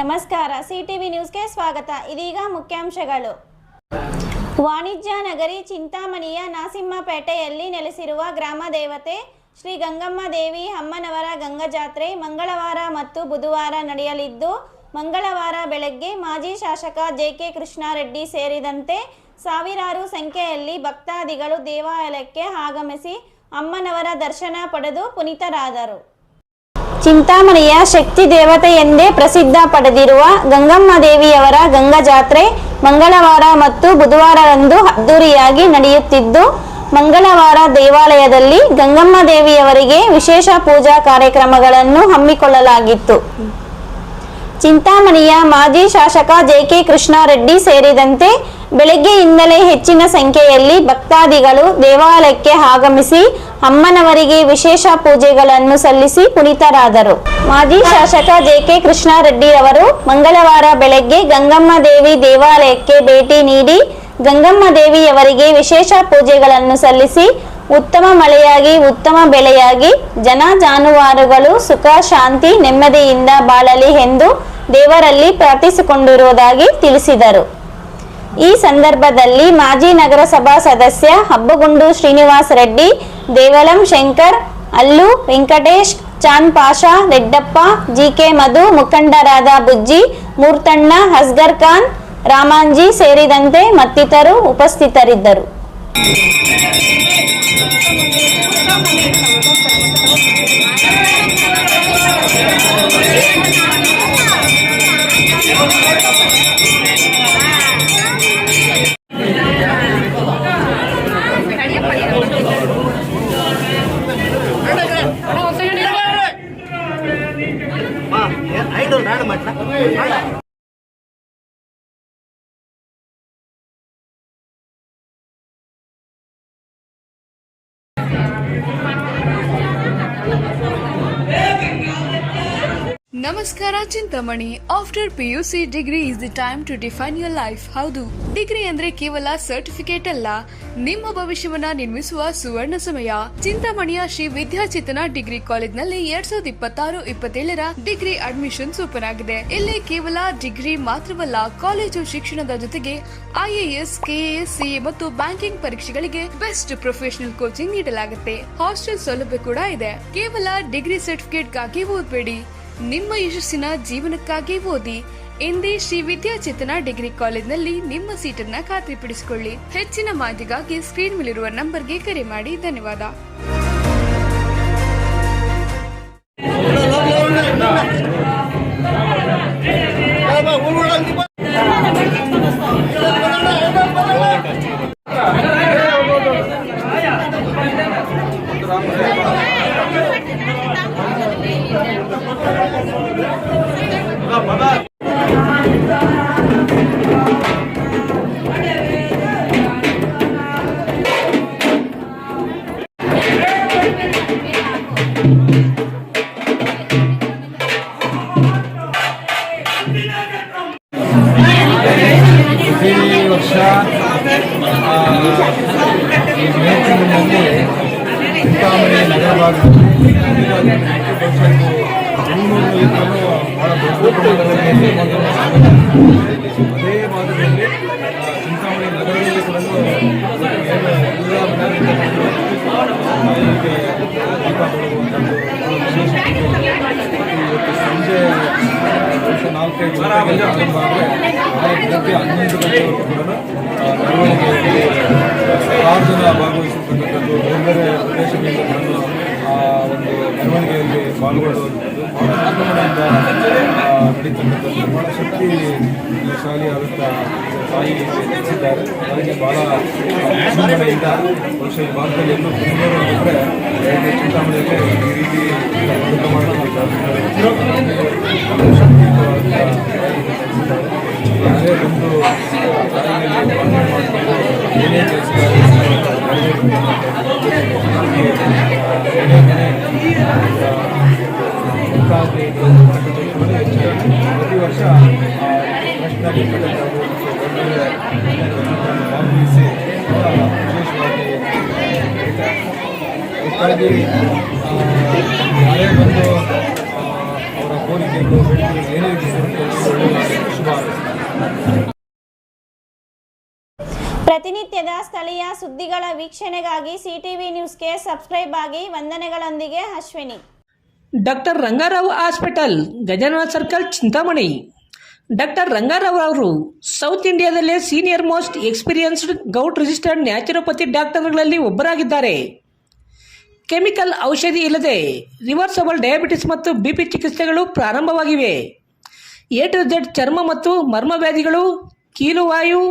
ನಮಸ್ಕಾರ, ಸಿಟಿವಿ ನ್ಯೂಸ್ಗೆ ಸ್ವಾಗತ. ಇದೀಗ ಮುಖ್ಯಾಂಶಗಳು. ವಾಣಿಜ್ಯ ನಗರಿ ಚಿಂತಾಮಣಿಯ ನಾಸಿಂಹಪೇಟೆಯಲ್ಲಿ ನೆಲೆಸಿರುವ ಗ್ರಾಮ ದೇವತೆ ಶ್ರೀ ಗಂಗಮ್ಮ ದೇವಿ ಅಮ್ಮನವರ ಗಂಗಾ ಜಾತ್ರೆ ಮಂಗಳವಾರ ಮತ್ತು ಬುಧವಾರ ನಡೆಯಲಿದ್ದು, ಮಂಗಳವಾರ ಬೆಳಗ್ಗೆ ಮಾಜಿ ಶಾಸಕ ಜೆ.ಕೆ. ಕೃಷ್ಣಾರೆಡ್ಡಿ ಸೇರಿದಂತೆ ಸಾವಿರಾರು ಸಂಖ್ಯೆಯಲ್ಲಿ ಭಕ್ತಾದಿಗಳು ದೇವಾಲಯಕ್ಕೆ ಆಗಮಿಸಿ ಅಮ್ಮನವರ ದರ್ಶನ ಪಡೆದು ಪುನೀತರಾದರು. ಚಿಂತಾಮಣಿಯ ಶಕ್ತಿ ದೇವತೆ ಎಂದೇ ಪ್ರಸಿದ್ಧ ಪಡೆದಿರುವ ಗಂಗಮ್ಮ ದೇವಿಯವರ ಗಂಗಾ ಜಾತ್ರೆ ಮಂಗಳವಾರ ಮತ್ತು ಬುಧವಾರದಂದು ಅದ್ದೂರಿಯಾಗಿ ನಡೆಯುತ್ತಿದ್ದು, ಮಂಗಳವಾರ ದೇವಾಲಯದಲ್ಲಿ ಗಂಗಮ್ಮ ದೇವಿಯವರಿಗೆ ವಿಶೇಷ ಪೂಜಾ ಕಾರ್ಯಕ್ರಮಗಳನ್ನು ಹಮ್ಮಿಕೊಳ್ಳಲಾಗಿತ್ತು. ಚಿಂತಾಮಣಿಯ ಮಾಜಿ ಶಾಸಕ ಜೆ.ಕೆ. ಕೃಷ್ಣಾರೆಡ್ಡಿ ಸೇರಿದಂತೆ ಬೆಳಗ್ಗೆಯಿಂದಲೇ ಹೆಚ್ಚಿನ ಸಂಖ್ಯೆಯಲ್ಲಿ ಭಕ್ತಾದಿಗಳು ದೇವಾಲಯಕ್ಕೆ ಆಗಮಿಸಿ ಅಮ್ಮನವರಿಗೆ ವಿಶೇಷ ಪೂಜೆಗಳನ್ನು ಸಲ್ಲಿಸಿ ಪುನೀತರಾದರು. ಮಾಜಿ ಶಾಸಕ ಜೆ.ಕೆ. ಕೃಷ್ಣಾರೆಡ್ಡಿ ಅವರು ಮಂಗಳವಾರ ಬೆಳಗ್ಗೆ ಗಂಗಮ್ಮ ದೇವಿ ದೇವಾಲಯಕ್ಕೆ ಭೇಟಿ ನೀಡಿ ಗಂಗಮ್ಮ ದೇವಿಯವರಿಗೆ ವಿಶೇಷ ಪೂಜೆಗಳನ್ನು ಸಲ್ಲಿಸಿ ಉತ್ತಮ ಮಳೆಯಾಗಿ ಉತ್ತಮ ಬೆಳೆಯಾಗಿ ಜನ ಜಾನುವಾರುಗಳು ಸುಖ ಶಾಂತಿ ನೆಮ್ಮದಿಯಿಂದ ಬಾಳಲಿ ಎಂದು ದೇವರಲ್ಲಿ ಪ್ರಾರ್ಥಿಸಿಕೊಂಡಿರುವುದಾಗಿ ತಿಳಿಸಿದರು. ಈ ಸಂದರ್ಭದಲ್ಲಿ ಮಾಜಿ ನಗರಸಭಾ ಸದಸ್ಯ ಹಬ್ಬಗುಂಡು ಶ್ರೀನಿವಾಸ ರೆಡ್ಡಿ, ದೇವಲಂ ಶಂಕರ್, ಅಲ್ಲು ವೆಂಕಟೇಶ್, ಚಾಂದ್ ಪಾಷಾ, ರೆಡ್ಡಪ್ಪ, ಜಿ.ಕೆ. ಮಧು, ಮುಖಂಡರಾದ ಬುಜ್ಜಿ, ಮೂರ್ತಣ್ಣ, ಅಸ್ಗರ್ ಖಾನ್, ರಾಮಾಂಜಿ ಸೇರಿದಂತೆ ಮತ್ತಿತರರು ಉಪಸ್ಥಿತರಿದ್ದರು. ನಮಸ್ಕಾರ Chintamani. After PUC degree is the time to define your life. ಹೌದು, ಡಿಗ್ರಿ ಅಂದ್ರೆ ಕೇವಲ ಸರ್ಟಿಫಿಕೇಟ್ ಅಲ್ಲ, ನಿಮ್ಮ ಭವಿಷ್ಯವನ್ನ ನಿರ್ಮಿಸುವ ಸುವರ್ಣ ಸಮಯ. ಚಿಂತಾಮಣಿಯ ಶ್ರೀ ವಿದ್ಯಾಚೇತನ ಡಿಗ್ರಿ ಕಾಲೇಜ್ನಲ್ಲಿ 2026-27 ಡಿಗ್ರಿ ಅಡ್ಮಿಷನ್ಸ್ ಓಪನ್ ಆಗಿದೆ. ಇಲ್ಲಿ ಕೇವಲ ಡಿಗ್ರಿ ಮಾತ್ರವಲ್ಲ, ಕಾಲೇಜು ಶಿಕ್ಷಣದ ಜೊತೆಗೆ IAS, KAS, CA ಮತ್ತು ಬ್ಯಾಂಕಿಂಗ್ ಪರೀಕ್ಷೆಗಳಿಗೆ ಬೆಸ್ಟ್ ಪ್ರೊಫೆಷನಲ್ ಕೋಚಿಂಗ್ ನೀಡಲಾಗುತ್ತೆ. ಹಾಸ್ಟೆಲ್ ಸೌಲಭ್ಯ ಕೂಡ ಇದೆ. ಕೇವಲ ಡಿಗ್ರಿ ಸರ್ಟಿಫಿಕೇಟ್ಗಾಗಿ ಓದಬೇಡಿ, ನಿಮ್ಮ ಯಶಸ್ಸಿನ ಜೀವನಕ್ಕಾಗಿ ಓದಿ. ಎಂದೇ ಶ್ರೀ ವಿದ್ಯಾಚೇತನ ಡಿಗ್ರಿ ಕಾಲೇಜ್ನಲ್ಲಿ ನಿಮ್ಮ ಸೀಟನ್ನ ಖಾತ್ರಿಪಡಿಸಿಕೊಳ್ಳಿ. ಹೆಚ್ಚಿನ ಮಾಹಿತಿಗಾಗಿ ಸ್ಕ್ರೀನ್ ಮೇಲಿರುವ ನಂಬರ್ಗೆ ಕರೆ ಮಾಡಿ. ಧನ್ಯವಾದ. ಪ್ರತಿ ವರ್ಷ ಮೇ ತಿಂಗಳಿನಲ್ಲಿ ಚಿಂತಾಮಣಿ ನಗರ ಭಾಗದಲ್ಲಿ ಬಹಳ ದೊಡ್ಡ ಪ್ರಮಾಣದಲ್ಲಿ ಅದೇ ಭಾಗದಲ್ಲಿ ಚಿಂತಾಮಣಿ ನಗರದಲ್ಲಿ ಕೂಡ ಎಲ್ಲ ದೀಪ ಬೆಳಗುವಂಥದ್ದು ವಿಶೇಷ ಇವತ್ತು ಸಂಜೆ 4-5 ಗಂಟೆಗೆ ಆರಂಭ ಆದರೆ 4 ಗಂಟೆ 11 ಗಂಟೆವರೆಗೂ ಕೂಡ ಮೆರವಣಿಗೆಯಲ್ಲಿ ಸಾವಿರಾರು ಜನ ಭಾಗವಹಿಸಿರ್ತಕ್ಕಂಥದ್ದು ಬೇರೆ ಬೇರೆ ಪ್ರದೇಶಗಳಿಂದ ಬಂದು ಒಂದು ಮೆರವಣಿಗೆಯಲ್ಲಿ ಪಾಲ್ಗೊಳ್ಳುವಂಥದ್ದು ಬಹಳ ಸಂಭ್ರಮದಿಂದ ನಡೀತಕ್ಕಂಥದ್ದು ಬಹಳ ಶಕ್ತಿಶಾಲಿಯಾದಂಥ ತಾಯಿ ನಡೆಸಿದ್ದಾರೆ. ಹಾಗೆ ಬಹಳ ಸಂಭ್ರಮೆಯಿಂದ ಬಹುಶಃ ಈ ಭಾಗದಲ್ಲಿ ಎಲ್ಲೂ ಬಿಟ್ಟರೆ ಚಿಂತಾಮಣಿಯಲ್ಲಿ ಈ ರೀತಿ ಊಟ ಮಾಡಬೇಕಾದ್ರೆ ಶಕ್ತಿಯುತವಾದಂಥ ಯಾರೇ ಬಂದು ತಾಯಿಯಲ್ಲಿ ಪಾಲನೆ ಮಾಡಿಕೊಂಡು ಏನೇ ಕೆಲಸ ಪ್ರತಿ ವರ್ಷ ಪ್ರಶ್ನೆ ಭಾಗವಹಿಸಿ ವಿಶೇಷವಾಗಿ ಯಾರೇ ಬಂದು ಅವರ ಕೋರಿಕೆ ಏನೇ ಒಳ್ಳೆಯದಾಗಲಿ, ಶುಭ ಹಾರೈಸುತ್ತೇನೆ. ಪ್ರತಿನಿತ್ಯದ ಸ್ಥಳೀಯ ಸುದ್ದಿಗಳ ವೀಕ್ಷಣೆಗಾಗಿ ಸಿಟಿವಿ ನ್ಯೂಸ್ಗೆ ಸಬ್ಸ್ಕ್ರೈಬ್ ಆಗಿ. ವಂದನೆಗಳೊಂದಿಗೆ Ashwini. Doctor Rangarao hospital, Gajanana circle, Chintamani. Doctor Rangarao ಅವರು ಸೌತ್ ಇಂಡಿಯಾದಲ್ಲೇ senior most experienced gout registered naturopathy ಡಾಕ್ಟರ್ಗಳಲ್ಲಿ ಒಬ್ಬರಾಗಿದ್ದಾರೆ. ಕೆಮಿಕಲ್ ಔಷಧಿ ಇಲ್ಲದೆ ರಿವರ್ಸಬಲ್ ಡಯಾಬಿಟಿಸ್ ಮತ್ತು ಬಿಪಿ ಚಿಕಿತ್ಸೆಗಳು ಪ್ರಾರಂಭವಾಗಿವೆ. ಎ ಟು ಝೆಡ್ ಚರ್ಮ ಮತ್ತು ಮರ್ಮ ವ್ಯಾಧಿಗಳು, ಕೀಲುವಾಯು,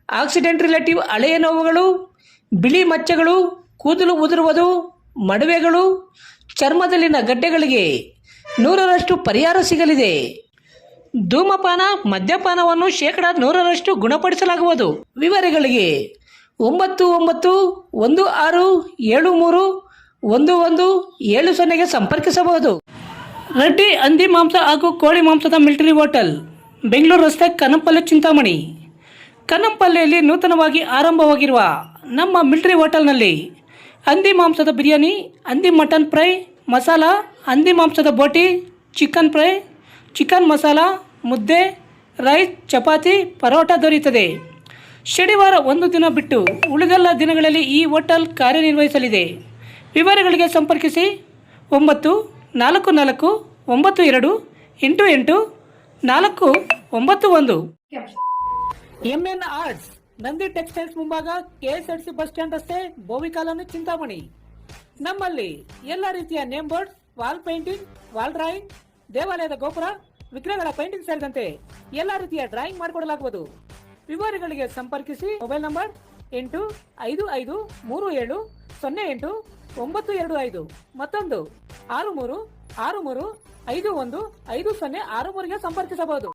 ಆಕ್ಸಿಡೆಂಟ್ ರಿಲೇಟಿವ್ ಹಳೆಯ ನೋವುಗಳು, ಬಿಳಿ ಮಚ್ಚಗಳು, ಕೂದಲು ಉದುರುವುದು, ಮಡುವೆಗಳು, ಚರ್ಮದಲ್ಲಿನ ಗಡ್ಡೆಗಳಿಗೆ 100% ಪರಿಹಾರ ಸಿಗಲಿದೆ. ಧೂಮಪಾನ, ಮದ್ಯಪಾನವನ್ನು 100% ಗುಣಪಡಿಸಲಾಗುವುದು. ವಿವರಗಳಿಗೆ 9916731170 ಸಂಪರ್ಕಿಸಬಹುದು. ರೆಡ್ಡಿ ಹಂದಿ ಮಾಂಸ ಹಾಗೂ ಕೋಳಿ ಮಾಂಸದ ಮಿಲಿಟರಿ ಹೋಟೆಲ್, ಬೆಂಗಳೂರು ರಸ್ತೆ, ಕನ್ನಂಪಲ್ಲೆ, ಚಿಂತಾಮಣಿ. ಕನ್ನಂಪಲ್ಲೆಯಲ್ಲಿ ನೂತನವಾಗಿ ಆರಂಭವಾಗಿರುವ ನಮ್ಮ ಮಿಲಿಟರಿ ಹೋಟೆಲ್ನಲ್ಲಿ ಹಂದಿ ಮಾಂಸದ ಬಿರಿಯಾನಿ, ಹಂದಿ ಮಟನ್ ಫ್ರೈ ಮಸಾಲ, ಹಂದಿ ಮಾಂಸದ ಬೋಟಿ, ಚಿಕನ್ ಫ್ರೈ, ಚಿಕನ್ ಮಸಾಲ, ಮುದ್ದೆ, ರೈಸ್, ಚಪಾತಿ, ಪರೋಟ ದೊರೆಯುತ್ತದೆ. ಶನಿವಾರ ಒಂದು ದಿನ ಬಿಟ್ಟು ಉಳಿದೆಲ್ಲ ದಿನಗಳಲ್ಲಿ ಈ ಹೋಟೆಲ್ ಕಾರ್ಯನಿರ್ವಹಿಸಲಿದೆ. ವಿವರಗಳಿಗೆ ಸಂಪರ್ಕಿಸಿ 9492889491. ಎಂಎನ್ ಆರ್ಟ್ಸ್, ನಂದಿ ಟೆಕ್ಸ್ಟೈಲ್ಸ್ ಮುಂಭಾಗ, ಕೆಎಸ್ಆರ್ಟಿಸಿ ಬಸ್ ಸ್ಟ್ಯಾಂಡ್ ರಸ್ತೆ, ಬೋವಿ ಕಾಲೋನಿ, ಚಿಂತಾಮಣಿ. ನಮ್ಮಲ್ಲಿ ಎಲ್ಲ ರೀತಿಯ name board, wall painting, wall drawing, ದೇವಾಲಯದ ಗೋಪುರ, ವಿಗ್ರಹಗಳ ಪೇಂಟಿಂಗ್ ಸೇರಿದಂತೆ ಎಲ್ಲ ರೀತಿಯ ಡ್ರಾಯಿಂಗ್ ಮಾಡಿಕೊಡಲಾಗುವುದು. ವಿವರಗಳಿಗೆ ಸಂಪರ್ಕಿಸಿ. ಮೊಬೈಲ್ ನಂಬರ್ 8553708925, ಮತ್ತೊಂದು 6363515063ಗೆ ಸಂಪರ್ಕಿಸಬಹುದು.